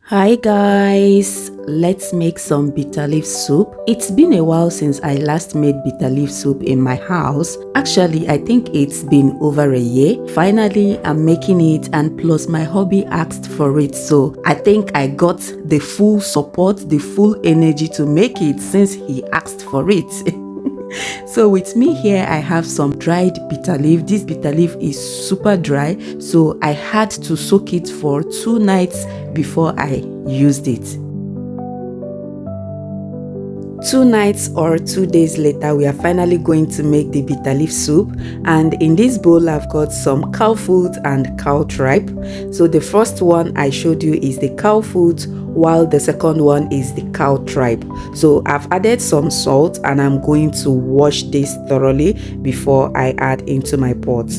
Hi guys, let's make some bitter leaf soup. It's been a while since I last made bitter leaf soup in my house. Actually, I think it's been over a year. Finally, I'm making it, and plus my hubby asked for it, so I think I got the full support, the full energy to make it since he asked for it. So with me here, I have some dried bitter leaf. This bitter leaf is super dry, so I had to soak it for 2 nights before I used it. 2 nights or 2 days later, we are finally going to make the bitter leaf soup, and in this bowl I've got some cow foot and cow tripe. So the first one I showed you is the cow foot, while the second one is the cow tripe. So I've added some salt and I'm going to wash this thoroughly before I add into my pot.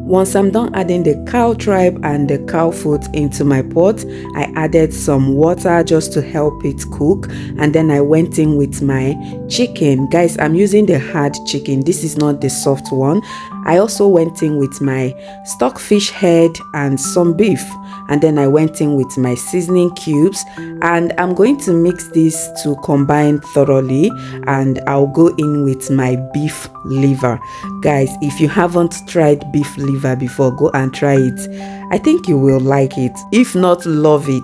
Once I'm done adding the cow tripe and the cow foot into my pot, I added some water just to help it cook, and then I went in with my chicken. Guys, I'm using the hard chicken. This is not the soft one. I also went in with my stockfish head and some beef, and then I went in with my seasoning cubes, and I'm going to mix this to combine thoroughly, and I'll go in with my beef liver. Guys, if you haven't tried beef liver before, go and try it. I think you will like it, if not love it.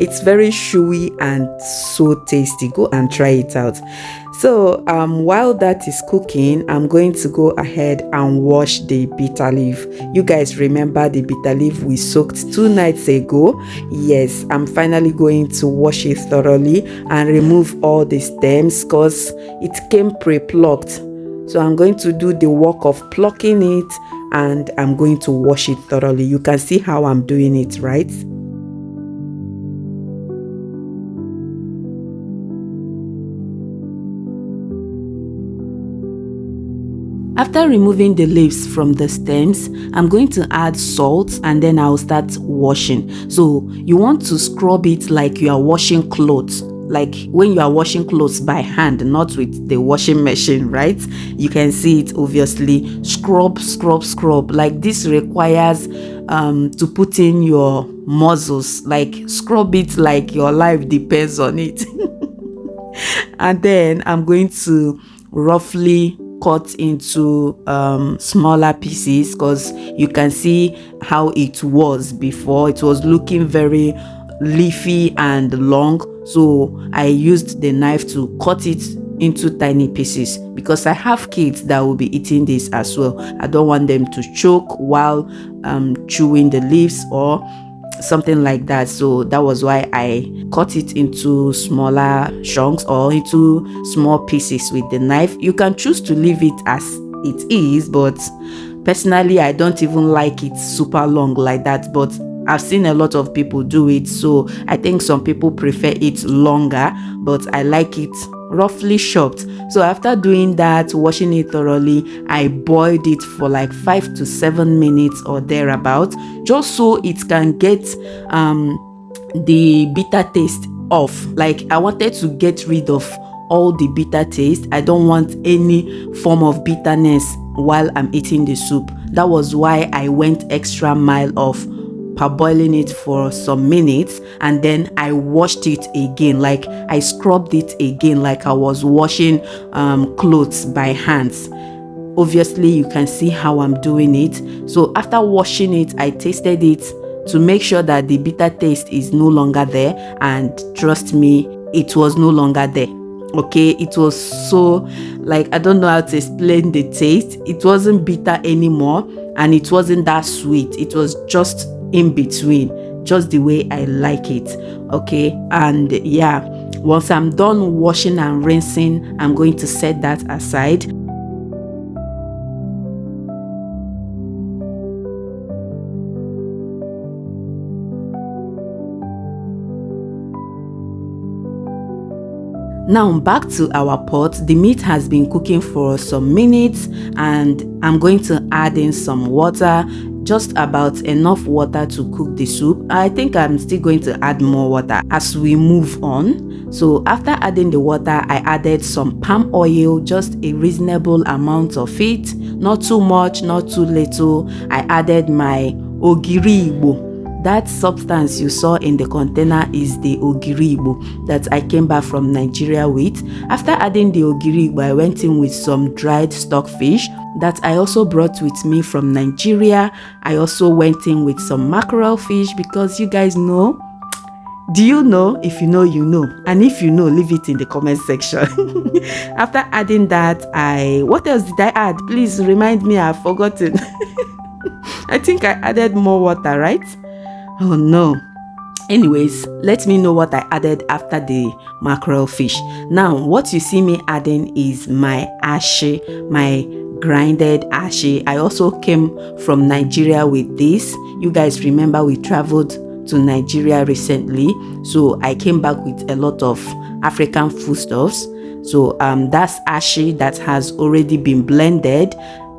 It's very chewy and so tasty. Go and try it out. So while that is cooking, I'm going to go ahead and wash the bitter leaf. You guys remember the bitter leaf we soaked 2 nights ago? Yes, I'm finally going to wash it thoroughly and remove all the stems because it came pre-plucked. So I'm going to do the work of plucking it, and I'm going to wash it thoroughly. You can see how I'm doing it, right? After removing the leaves from the stems, I'm going to add salt and then I'll start washing. So you want to scrub it like you are washing clothes. Like when you are washing clothes by hand, not with the washing machine, right? You can see it obviously. Scrub, scrub, scrub. Like this requires to put in your muscles. Like scrub it like your life depends on it. And then I'm going to roughly cut into smaller pieces, because you can see how it was before. It was looking very leafy and long, so I used the knife to cut it into tiny pieces because I have kids that will be eating this as well. I don't want them to choke while chewing the leaves or something like that. So that was why I cut it into smaller chunks or into small pieces with the knife. You can choose to leave it as it is, but personally I don't even like it super long like that, but I've seen a lot of people do it, so I think some people prefer it longer, but I like it roughly chopped. So after doing that, washing it thoroughly, I boiled it for like 5 to 7 minutes or thereabout, just so it can get the bitter taste off. Like I wanted to get rid of all the bitter taste. I don't want any form of bitterness while I'm eating the soup. That was why I went extra mile of parboiling it for some minutes, and then I washed it again. Like I scrubbed it again like I was washing clothes by hands. Obviously you can see how I'm doing it. So after washing it, I tasted it to make sure that the bitter taste is no longer there, and trust me, it was no longer there. Okay, it was so, like, I don't know how to explain the taste. It wasn't bitter anymore, and it wasn't that sweet. It was just in between, just the way I like it. Okay, and yeah, once I'm done washing and rinsing, I'm going to set that aside. Now back to our pot. The meat has been cooking for some minutes, and I'm going to add in some water. just about enough water to cook the soup. I think I'm still going to add more water as we move on. So after adding the water, I added some palm oil, just a reasonable amount of it, not too much, not too little. I added my ogiri igbo. That substance you saw in the container is the ogiri igbo that I came back from Nigeria with. After adding the ogiri igbo, I went in with some dried stockfish that I also brought with me from Nigeria. I also went in with some mackerel fish because you guys know. Do you know? If you know, you know. And if you know, leave it in the comment section. After adding that, what else did I add? Please remind me, I've forgotten. I think I added more water, right? Oh no. Anyways, let me know what I added after the mackerel fish. Now, what you see me adding is my ashi, my grinded ashi. I also came from Nigeria with this. You guys remember we traveled to Nigeria recently, so I came back with a lot of African foodstuffs. So that's ashi that has already been blended.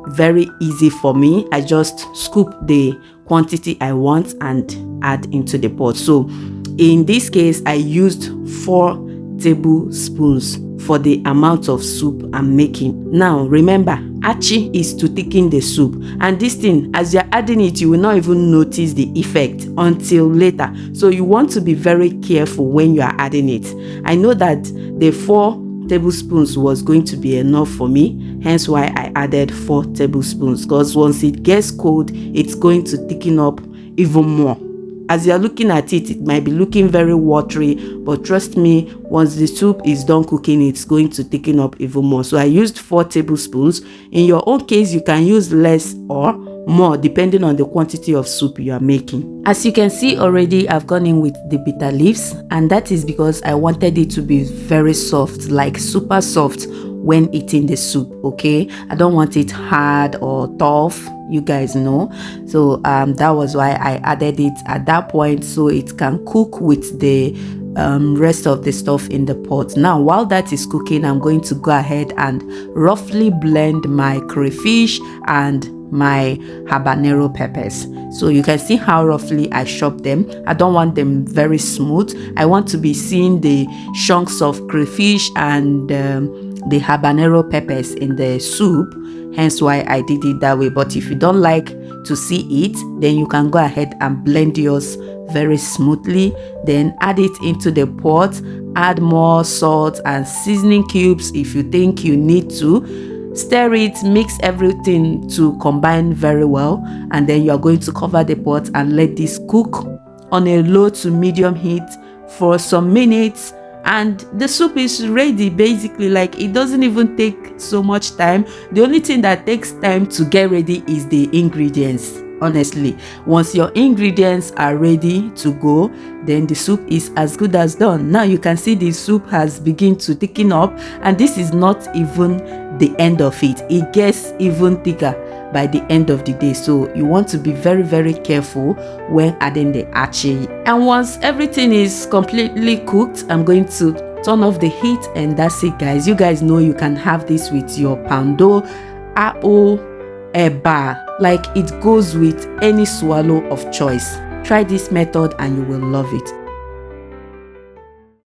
Very easy for me. I just scoop the quantity I want and add into the pot. So in this case, I used 4 tablespoons for the amount of soup I'm making. Now remember, achi is to thicken the soup, and this thing, as you're adding it, you will not even notice the effect until later. So you want to be very careful when you are adding it. I know that the 4 tablespoons was going to be enough for me, hence why I added 4 tablespoons, because once it gets cold, it's going to thicken up even more. As you're looking at it, it might be looking very watery, but trust me, once the soup is done cooking, it's going to thicken up even more. So I used 4 tablespoons. In your own case, you can use less or more depending on the quantity of soup you are making. As you can see already, I've gone in with the bitter leaves, and that is because I wanted it to be very soft, like super soft when eating the soup. Okay, I don't want it hard or tough, you guys know. So that was why I added it at that point, so it can cook with the rest of the stuff in the pot. Now while that is cooking, I'm going to go ahead and roughly blend my crayfish and my habanero peppers. So you can see how roughly I chop them. I don't want them very smooth. I want to be seeing the chunks of crayfish and the habanero peppers in the soup, hence why I did it that way. But if you don't like to see it, then you can go ahead and blend yours very smoothly, then add it into the pot. Add more salt and seasoning cubes if you think you need to. Stir it, mix everything to combine very well, and then you are going to cover the pot and let this cook on a low to medium heat for some minutes, and the soup is ready. Basically, like, it doesn't even take so much time. The only thing that takes time to get ready is the ingredients. Honestly, once your ingredients are ready to go, then the soup is as good as done. Now you can see the soup has begun to thicken up, and this is not even the end of it. It gets even thicker by the end of the day. So you want to be very, very careful when adding the achi. And once everything is completely cooked, I'm going to turn off the heat, and that's it, guys. You guys know you can have this with your poundo, apple, eba, like it goes with any swallow of choice. Try this method and you will love it.